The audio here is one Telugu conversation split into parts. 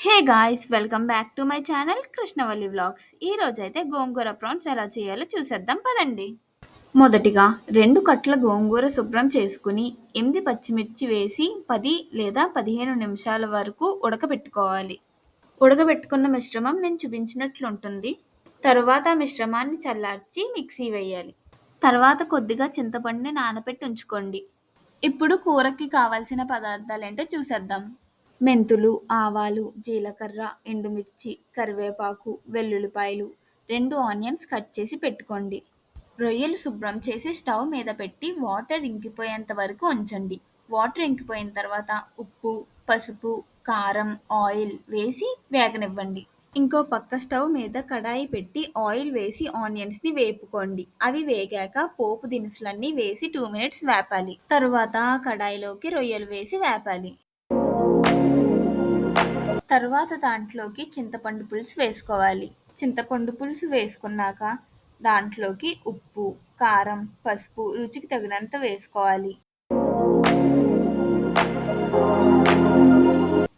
Hey guys, welcome back to my channel Krishnavalli vlogs. ఈ రోజైతే గోంగూర ప్రాన్స్ ఎలా చేయాలో చూసేద్దాం పదండి. మొదటిగా 2 కట్ల గోంగూర శుభ్రం చేసుకుని 8 పచ్చిమిర్చి వేసి 10 లేదా 15 నిమిషాల వరకు ఉడకబెట్టుకోవాలి. ఉడకబెట్టుకున్న మిశ్రమం నేను చూపించినట్లుంటుంది. తరువాత ఆ మిశ్రమాన్ని చల్లార్చి మిక్సీ వేయాలి. తర్వాత కొద్దిగా చింతపండుని నానబెట్టి ఉంచుకోండి. ఇప్పుడు కూరకి కావాల్సిన పదార్థాలేంటో చూసేద్దాం. మెంతులు, ఆవాలు, జీలకర్ర, ఎండుమిర్చి, కరివేపాకు, వెల్లుల్లిపాయలు, 2 ఆనియన్స్ కట్ చేసి పెట్టుకోండి. రొయ్యలు శుభ్రం చేసి స్టవ్ మీద పెట్టి వాటర్ ఇంకిపోయేంత వరకు ఉంచండి. వాటర్ ఇంకిపోయిన తర్వాత ఉప్పు, పసుపు, కారం, ఆయిల్ వేసి వేగనివ్వండి. ఇంకో పక్క స్టవ్ మీద కడాయి పెట్టి ఆయిల్ వేసి ఆనియన్స్ని వేపుకోండి. అవి వేగాక పోపు దినుసులన్నీ వేసి 2 మినిట్స్ వేపాలి. తరువాత కడాయిలోకి రొయ్యలు వేసి వేపాలి. తరువాత దాంట్లోకి చింతపండు పులుసు వేసుకోవాలి. చింతపండు పులుసు వేసుకున్నాక దాంట్లోకి ఉప్పు, కారం, పసుపు రుచికి తగినంత వేసుకోవాలి.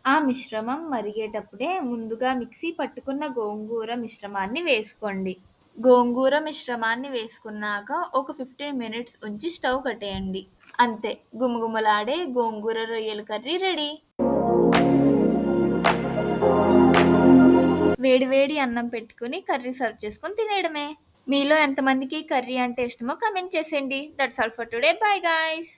ఆ మిశ్రమం మరిగేటప్పుడే ముందుగా మిక్సీ పట్టుకున్న గోంగూర మిశ్రమాన్ని వేసుకోండి. గోంగూర మిశ్రమాన్ని వేసుకున్నాక ఒక 15 మినిట్స్ ఉంచి స్టవ్ కట్టేయండి. అంతే, గుమగుమలాడే గోంగూర రొయ్యల కర్రీ రెడీ. వేడి వేడి అన్నం పెట్టుకుని కర్రీ సర్వ్ చేసుకొని తినేయడమే. మీలో ఎంతమందికి కర్రీ అంటే ఇష్టమో కామెంట్ చేసేయండి. That's all for today. By guys.